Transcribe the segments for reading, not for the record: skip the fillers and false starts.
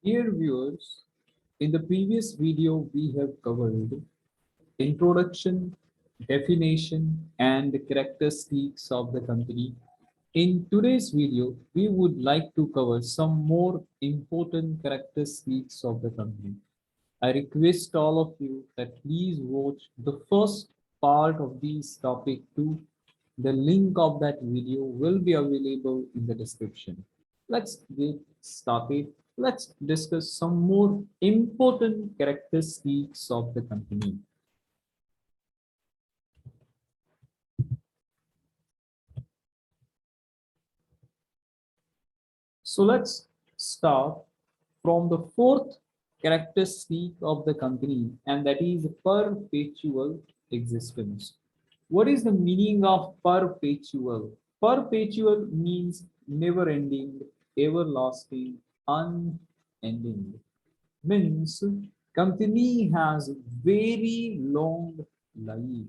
Dear viewers, in the previous video we have covered introduction, definition, and characteristics of the company. In today's video, we would like to cover some more important characteristics of the company. I request all of you that please watch the first part of this topic too. The link of that video will be available in the description. Let's get started. Let's discuss some more important characteristics of the company. So let's start from the fourth characteristic of the company, and that is perpetual existence. What is the meaning of perpetual? Perpetual means never ending, everlasting, unending. Means company has very long life.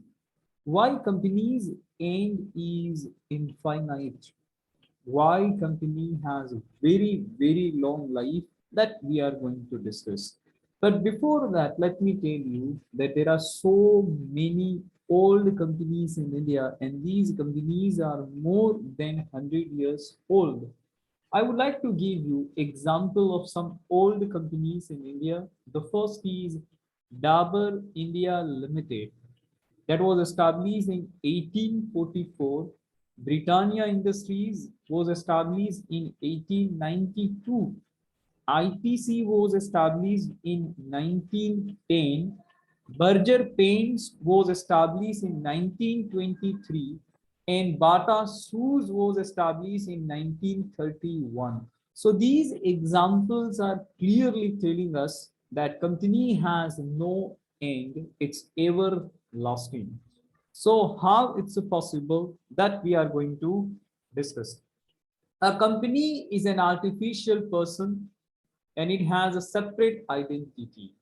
Why company's end is infinite? Why company has a very long life, that we are going to discuss. But before that, let me tell you that there are so many old companies in India, and these companies are more than 100 years old. I would like to give you example of some old companies in India. The first is Dabur India Limited, that was established in 1844. Britannia Industries was established in 1892. ITC was established in 1910. Berger Paints was established in 1923, and Bata Shoes was established in 1931. So these examples are clearly telling us that company has no end, it's everlasting. So how it's possible, that we are going to discuss. A company is an artificial person, and it has a separate identity.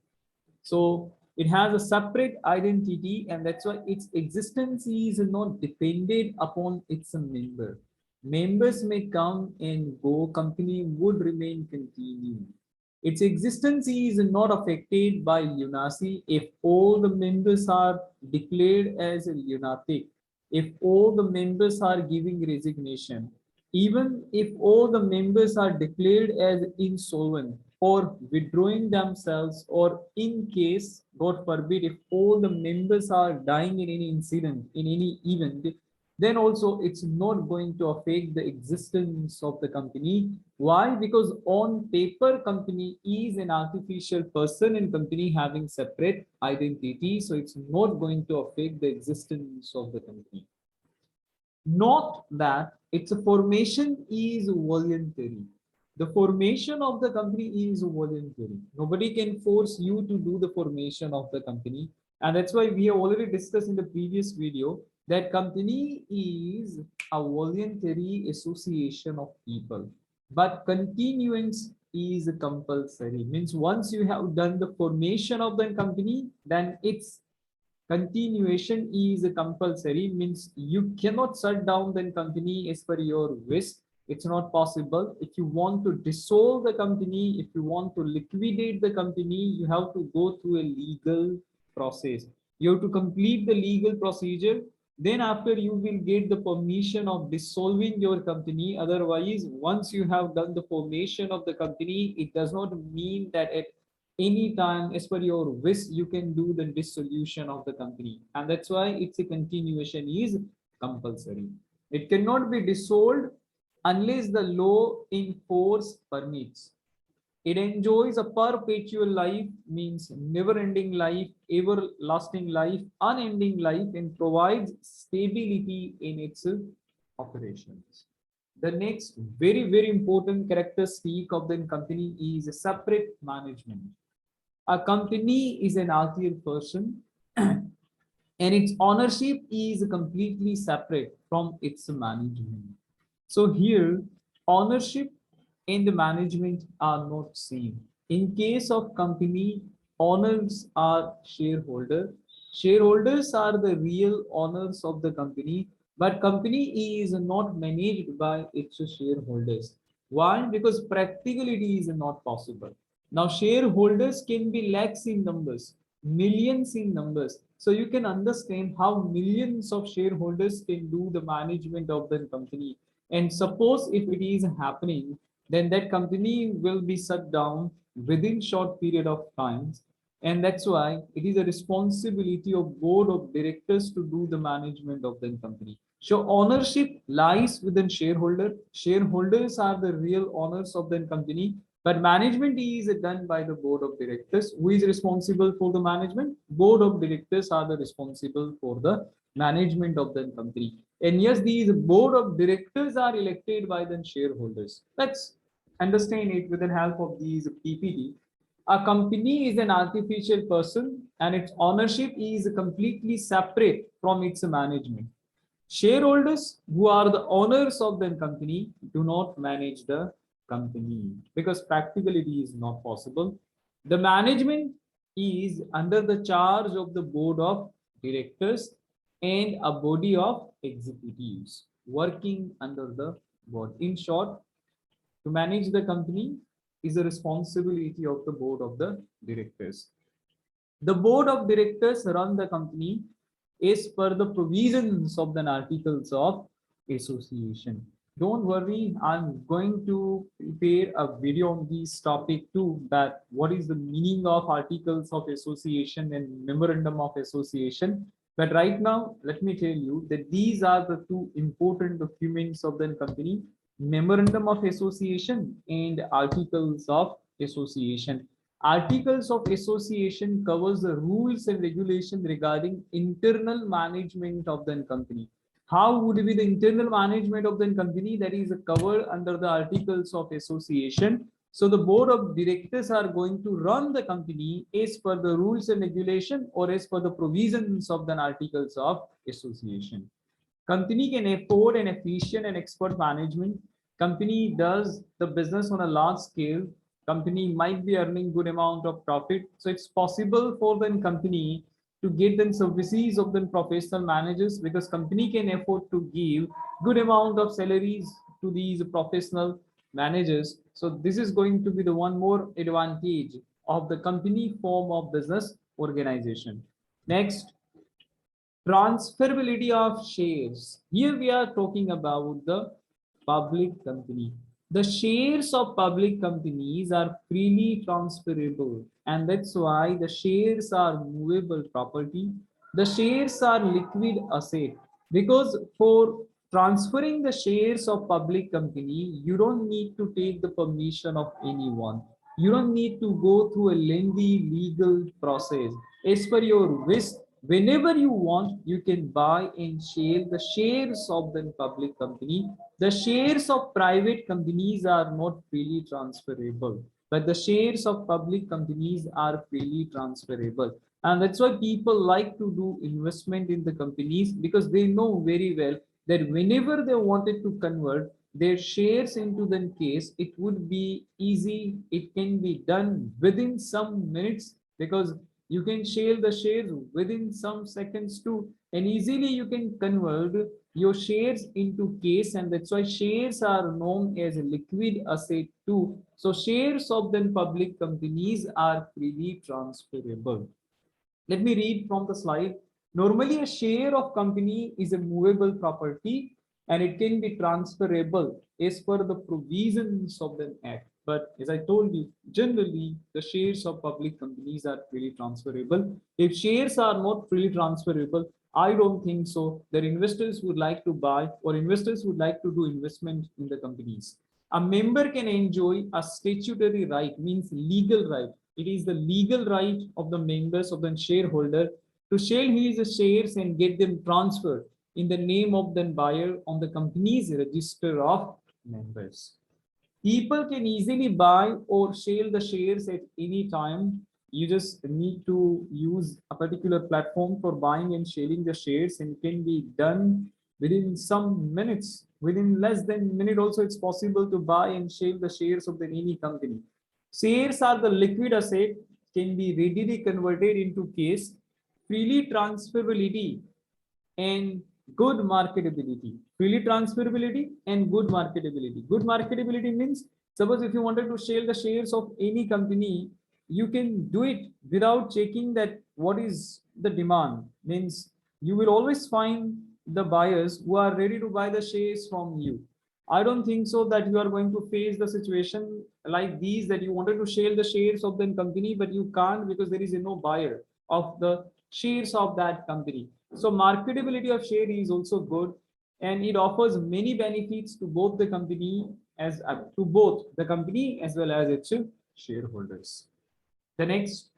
So it has a separate identity, and that's why its existence is not dependent upon its member. Members may come and go, company would remain continued. Its existence is not affected by lunacy if all the members are declared as lunatic, if all the members are giving resignation, even if all the members are declared as insolvent or withdrawing themselves, or in case, God forbid, if all the members are dying in any incident, in any event, then also it's not going to affect the existence of the company. Why? Because on paper, company is an artificial person and company having separate identity, so it's not going to affect the existence of the company. Not that its formation is voluntary. The formation of the company is voluntary. Nobody can force you to do the formation of the company. And that's why we have already discussed in the previous video that company is a voluntary association of people. But continuance is compulsory. Means once you have done the formation of the company, then its continuation is compulsory. Means you cannot shut down the company as per your wish. It's not possible. If you want to dissolve the company, if you want to liquidate the company, you have to go through a legal process. You have to complete the legal procedure. Then after, you will get the permission of dissolving your company. Otherwise, once you have done the formation of the company, it does not mean that at anytime as per your wish you can do the dissolution of the company. And that's why its a continuation is compulsory. It cannot be dissolved unless the law in force permits. It enjoys a perpetual life, means never ending life, everlasting life, unending life, and provides stability in its operations. The next very important characteristic of the company is separate management. A company is an RTL person and its ownership is completely separate from its management. So here, ownership and the management are not same. In case of company, owners are shareholder. Shareholders are the real owners of the company, but company is not managed by its shareholders. Why? Because practically it is not possible. Now, shareholders can be lakhs in numbers, millions in numbers. So you can understand how millions of shareholders can do the management of the company. And suppose if it is happening, then that company will be shut down within short period of time. And that's why it is a responsibility of board of directors to do the management of the company. So ownership lies within shareholder. Shareholders are the real owners of the company, but management is done by the board of directors. Who is responsible for the management? Board of directors are the responsible for the management of the company. And yes, these board of directors are elected by the shareholders. Let's understand it with the help of these PPT. A company is an artificial person and its ownership is completely separate from its management. Shareholders, who are the owners of the company, do not manage the company because practicality is not possible. The management is under the charge of the board of directors and a body of executives working under the board. In short, to manage the company is the responsibility of the board of the directors. The board of directors run the company as per the provisions of the articles of association. Don't worry, I'm going to prepare a video on this topic too, that what is the meaning of articles of association and memorandum of association. But right now, let me tell you that these are the two important documents of the company: memorandum of association and articles of association. Articles of association covers the rules and regulation regarding internal management of the company. How would be the internal management of the company? That is covered under the articles of association. So the board of directors are going to run the company as per the rules and regulation or as per the provisions of the articles of association. Company can afford an efficient and expert management. Company does the business on a large scale. Company might be earning good amount of profit. So it's possible for the company to get the services of the professional managers because company can afford to give good amount of salaries to these professional managers. So this is going to be the one more advantage of the company form of business organization. Next, transferability of shares. Here we are talking about the public company. The shares of public companies are freely transferable, and that's why the shares are movable property. The shares are liquid asset because for transferring the shares of public company, you don't need to take the permission of anyone. You don't need to go through a lengthy legal process. As per your wish, whenever you want, you can buy and sell the shares of the public company. The shares of private companies are not freely transferable, but the shares of public companies are freely transferable. And that's why people like to do investment in the companies because they know very well that whenever they wanted to convert their shares into the case, it would be easy. It can be done within some minutes because you can sell the shares within some seconds too, and easily you can convert your shares into case, and that's why shares are known as a liquid asset too. So shares of the public companies are freely transferable. Let me read from the slide. Normally, a share of company is a movable property and it can be transferable as per the provisions of the act. But as I told you, generally the shares of public companies are freely transferable. If shares are not freely transferable, I don't think so. That investors would like to buy or investors would like to do investment in the companies. A member can enjoy a statutory right, means legal right. It is the legal right of the members of the shareholder to sell his shares and get them transferred in the name of the buyer on the company's register of members. People can easily buy or sell the shares at any time. You just need to use a particular platform for buying and selling the shares, and can be done within some minutes. Within less than a minute also, it's possible to buy and sell the shares of the any company. Shares are the liquid asset, can be readily converted into cash, freely transferability, and good marketability. freely transferability and good marketability. Good marketability means, suppose if you wanted to sell the shares of any company, you can do it without checking that what is the demand. Means you will always find the buyers who are ready to buy the shares from you. I don't think so that you are going to face the situation like these, that you wanted to sell the shares of the company, but you can't because there is no buyer of the shares of that company. So marketability of share is also good, and it offers many benefits to both the company as well as its shareholders. The next,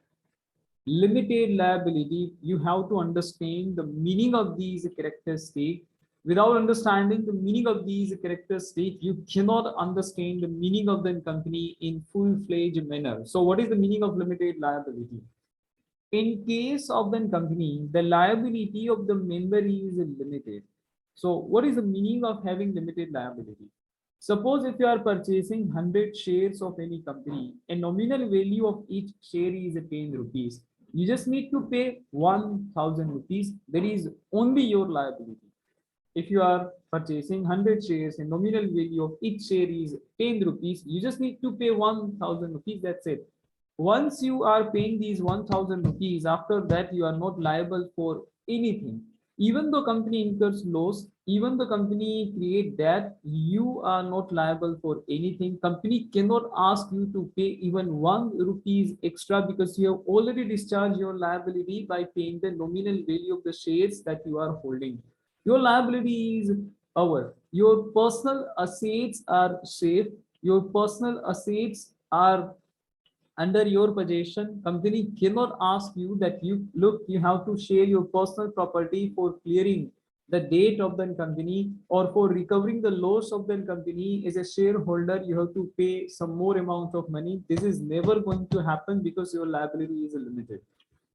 limited liability. You have to understand the meaning of these characteristics. Without understanding the meaning of these characteristics, you cannot understand the meaning of the company in full-fledged manner. So what is the meaning of limited liability? In case of the company, the liability of the member is limited. So what is the meaning of having limited liability? Suppose if you are purchasing 100 shares of any company, a nominal value of each share is 10 rupees. You just need to pay 1000 rupees. That is only your liability. If you are purchasing 100 shares, a nominal value of each share is 10 rupees, you just need to pay 1000 rupees. That's it. Once you are paying these 1000 rupees, after that you are not liable for anything. Even though company incurs loss, even the company create debt, you are not liable for anything. Company cannot ask you to pay even 1 rupees extra because you have already discharged your liability by paying the nominal value of the shares that you are holding. Your liability is over. Your personal assets are safe. Your personal assets are under your possession. Company cannot ask you that you have to share your personal property for clearing the debt of the company or for recovering the loss of the company. As a shareholder, you have to pay some more amount of money. This is never going to happen because your liability is limited.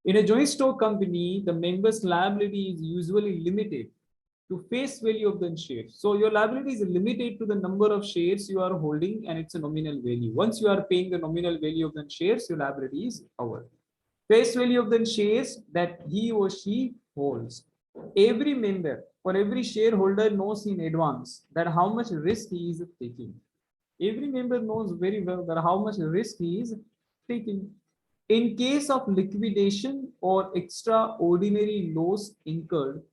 In a joint stock company, the members' liability is usually limited to face value of the shares. So your liability is limited to the number of shares you are holding and it's a nominal value. Once you are paying the nominal value of the shares, your liability is over. Face value of the shares that he or she holds. Every member or every shareholder knows in advance that how much risk he is taking. Every member knows very well that how much risk he is taking. In case of liquidation or extraordinary loss incurred,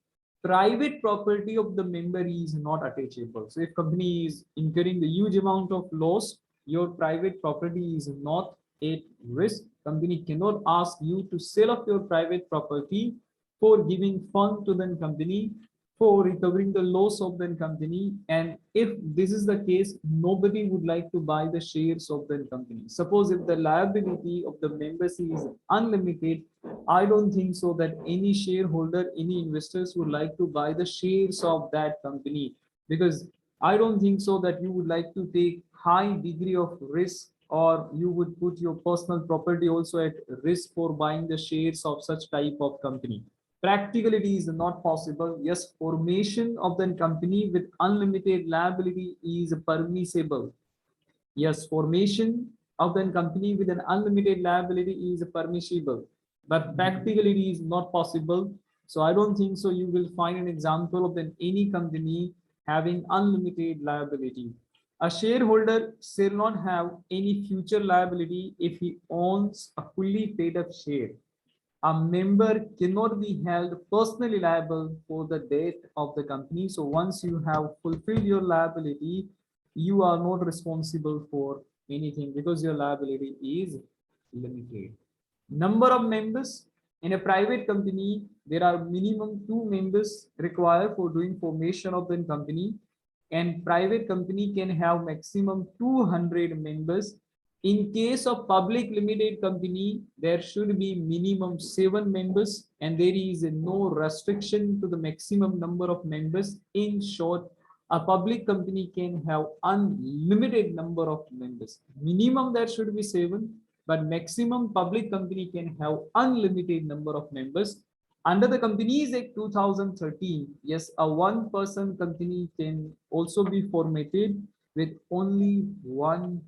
private property of the member is not attachable. So if company is incurring the huge amount of loss, your private property is not at risk. Company cannot ask you to sell off your private property for giving fund to the company for recovering the loss of the company. And if this is the case, nobody would like to buy the shares of the company. Suppose if the liability of the members is unlimited, I don't think so that any shareholder, any investors would like to buy the shares of that company, because I don't think so that you would like to take high degree of risk, or you would put your personal property also at risk for buying the shares of such type of company. Practically is not possible. Yes, formation of the company with unlimited liability is permissible. Yes, formation of the company with an unlimited liability is permissible, but practically it is not possible. So I don't think so you will find an example of any company having unlimited liability. A shareholder shall not have any future liability if he owns a fully paid up share. A member cannot be held personally liable for the debt of the company. So once you have fulfilled your liability, you are not responsible for anything because your liability is limited. Number of members in a private company, there are minimum 2 members required for doing formation of the company, and private company can have maximum 200 members. In case of public limited company, there should be minimum 7 members, and there is no restriction to the maximum number of members. In short, a public company can have unlimited number of members. Minimum there should be 7, but maximum public company can have unlimited number of members. Under the Companies Act 2013, yes, a one-person company can also be formatted with only 1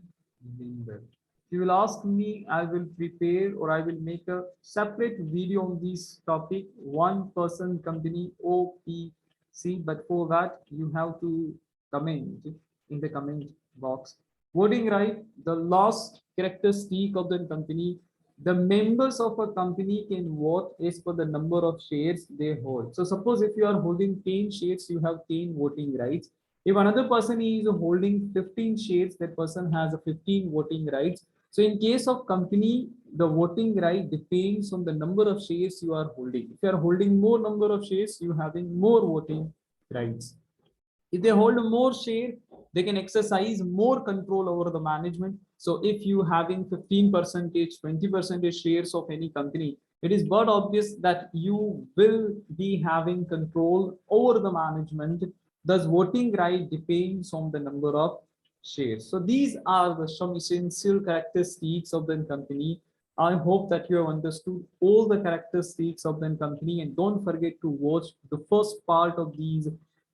member. If you will ask me, I will prepare or I will make a separate video on this topic, one-person company, OPC. see, but for that you have to comment in the comment box. Voting right, the last characteristic of the company, the members of a company can vote as per the number of shares they hold. So suppose if you are holding 10 shares, you have 10 voting rights. If another person is holding 15 shares, that person has a 15 voting rights. So in case of company, the voting right depends on the number of shares you are holding. If you are holding more number of shares, you having more voting rights. If they hold more share, they can exercise more control over the management. So if you having 15 percentage, 20 percentage shares of any company, it is but obvious that you will be having control over the management. Thus voting right depends on the number of shares. So these are the some essential characteristics of the company. I hope that you have understood all the characteristics of the company, and don't forget to watch the first part of these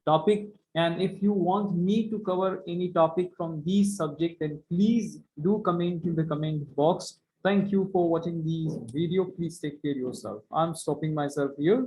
topic. And if you want me to cover any topic from these subject, then please do comment in the comment box. Thank you for watching this video. Please take care of yourself. I'm stopping myself here.